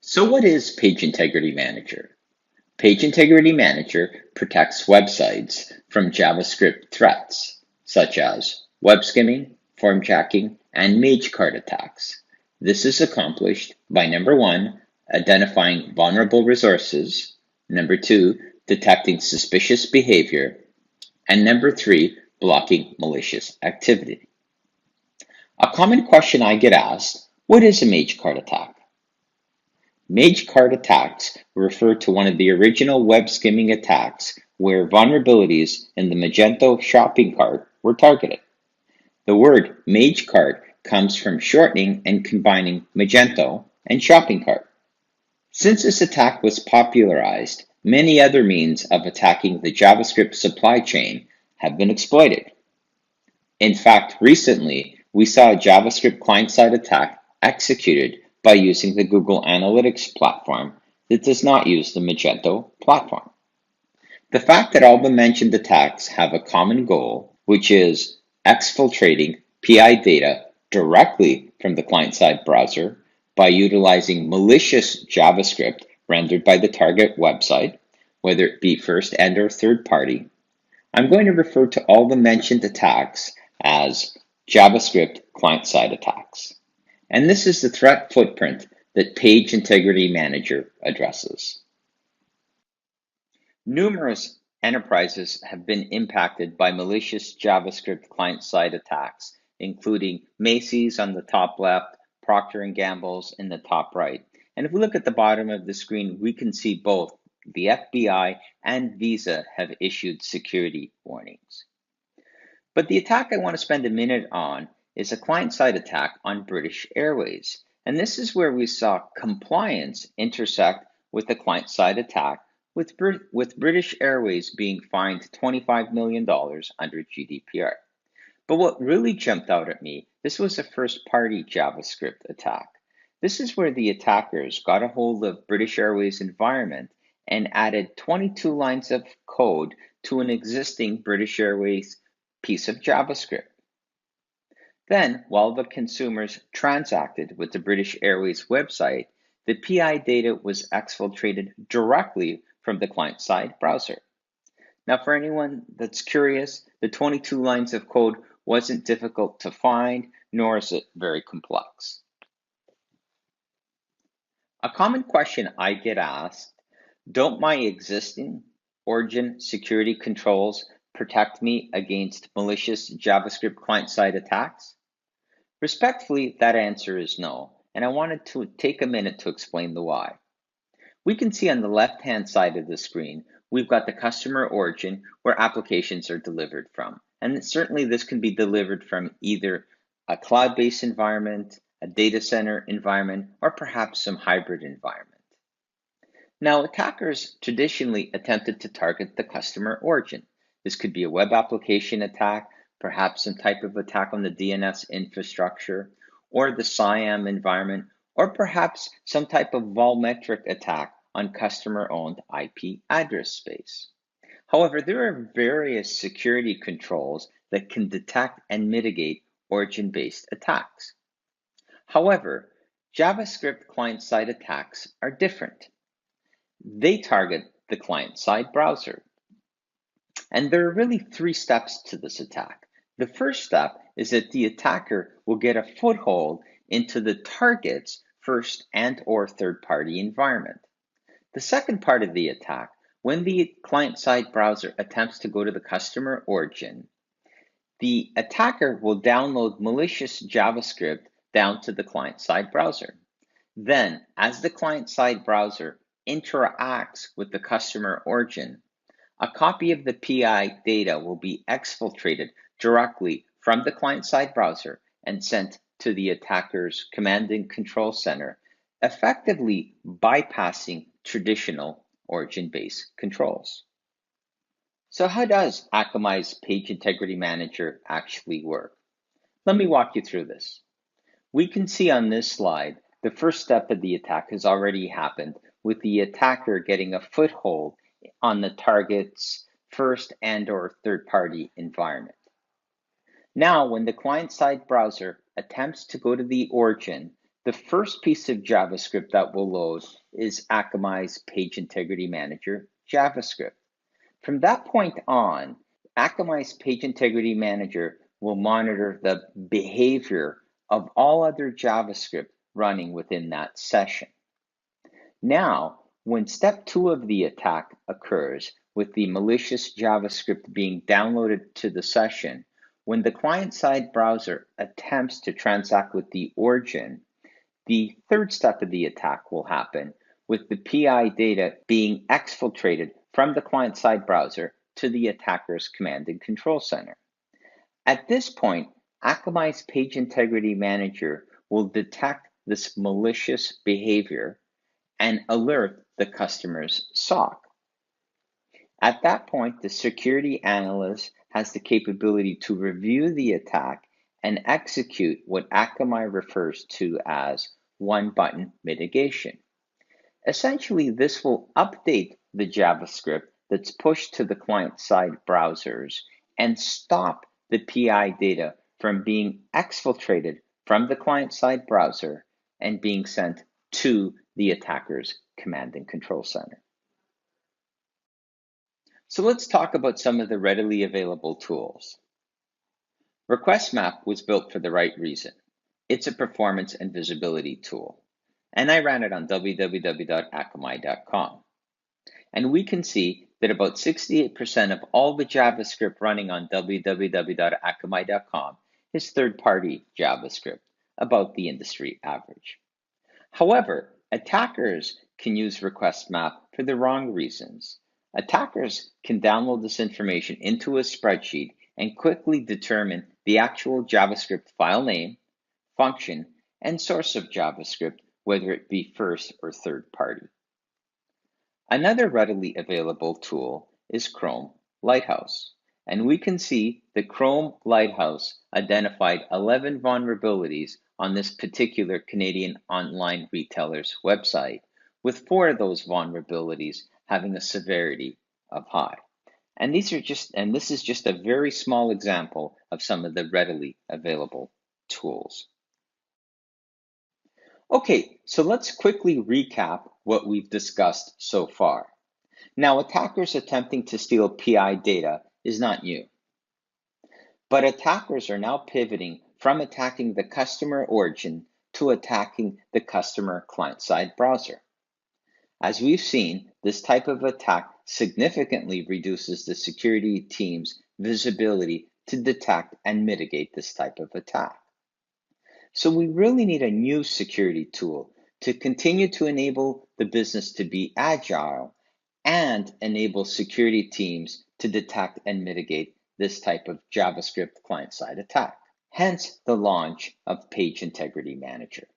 So what is Page Integrity Manager? Page Integrity Manager protects websites from JavaScript threats, such as web skimming, form jacking, and mage card attacks. This is accomplished by number 1, identifying vulnerable resources, number 2, detecting suspicious behavior, and number 3, blocking malicious activity. A common question I get asked, what is a mage card attack? Mage card attacks refer to one of the original web skimming attacks where vulnerabilities in the Magento shopping cart were targeted. The word mage cart comes from shortening and combining Magento and shopping cart. Since this attack was popularized, many other means of attacking the JavaScript supply chain have been exploited. In fact, recently, we saw a JavaScript client-side attack executed by using the Google Analytics platform that does not use the Magento platform. The fact that all the mentioned attacks have a common goal, which is exfiltrating PI data directly from the client-side browser by utilizing malicious JavaScript rendered by the target website, whether it be first and or third party, I'm going to refer to all the mentioned attacks as JavaScript client-side attacks. And this is the threat footprint that Page Integrity Manager addresses. Numerous enterprises have been impacted by malicious JavaScript client-side attacks, including Macy's on the top left, Procter & Gamble's in the top right. And if we look at the bottom of the screen, we can see both the FBI and Visa have issued security warnings. But the attack I want to spend a minute on is a client-side attack on British Airways. And this is where we saw compliance intersect with the client-side attack, with British Airways being fined $25 million under GDPR. But what really jumped out at me, this was a first-party JavaScript attack. This is where the attackers got a hold of British Airways environment and added 22 lines of code to an existing British Airways piece of JavaScript. Then, while the consumers transacted with the British Airways website, the PI data was exfiltrated directly from the client-side browser. Now, for anyone that's curious, the 22 lines of code wasn't difficult to find, nor is it very complex. A common question I get asked, don't my existing origin security controls protect me against malicious JavaScript client-side attacks? Respectfully, that answer is no, and I wanted to take a minute to explain the why. We can see on the left-hand side of the screen, we've got the customer origin where applications are delivered from. And certainly this can be delivered from either a cloud-based environment, a data center environment, or perhaps some hybrid environment. Now, attackers traditionally attempted to target the customer origin. This could be a web application attack, perhaps some type of attack on the DNS infrastructure, or the SIAM environment, or perhaps some type of volumetric attack on customer-owned IP address space. However, there are various security controls that can detect and mitigate origin-based attacks. However, JavaScript client-side attacks are different. They target the client-side browser. And there are really 3 steps to this attack. The first step is that the attacker will get a foothold into the target's first and or third-party environment. The second part of the attack, when the client-side browser attempts to go to the customer origin, the attacker will download malicious JavaScript down to the client-side browser. Then, as the client-side browser interacts with the customer origin, a copy of the PI data will be exfiltrated directly from the client-side browser and sent to the attacker's command and control center, effectively bypassing traditional origin-based controls. So how does Akamai's Page Integrity Manager actually work? Let me walk you through this. We can see on this slide, the first step of the attack has already happened with the attacker getting a foothold on the target's first and or third-party environment. Now, when the client-side browser attempts to go to the origin, The first piece of JavaScript that will load is Akamai's Page Integrity Manager JavaScript. From that point on, Akamai's Page Integrity Manager will monitor the behavior of all other JavaScript running within that session. Now, when step 2 of the attack occurs, with the malicious JavaScript being downloaded to the session, when the client-side browser attempts to transact with the origin, the third step of the attack will happen, with the PI data being exfiltrated from the client-side browser to the attacker's command and control center. At this point, Akamai's Page Integrity Manager will detect this malicious behavior and alert the customer's SOC. At that point, the security analyst has the capability to review the attack and execute what Akamai refers to as one-button mitigation. Essentially, this will update the JavaScript that's pushed to the client-side browsers and stop the PI data from being exfiltrated from the client-side browser and being sent to the attacker's command and control center. So let's talk about some of the readily available tools. RequestMap was built for the right reason. It's a performance and visibility tool, and I ran it on www.akamai.com. And we can see that about 68% of all the JavaScript running on www.akamai.com is third-party JavaScript, about the industry average. However, attackers can use RequestMap for the wrong reasons. Attackers can download this information into a spreadsheet and quickly determine the actual JavaScript file name, function, and source of JavaScript, whether it be first or third party. Another readily available tool is Chrome Lighthouse, and we can see that Chrome Lighthouse identified 11 vulnerabilities on this particular Canadian online retailer's website, with 4 of those vulnerabilities having a severity of high. And this is just a very small example of some of the readily available tools. Okay, so let's quickly recap what we've discussed so far. Now, attackers attempting to steal PI data is not new, but attackers are now pivoting from attacking the customer origin to attacking the customer client-side browser. As we've seen, this type of attack significantly reduces the security team's visibility to detect and mitigate this type of attack. So we really need a new security tool to continue to enable the business to be agile and enable security teams to detect and mitigate this type of JavaScript client-side attack. Hence the launch of Page Integrity Manager.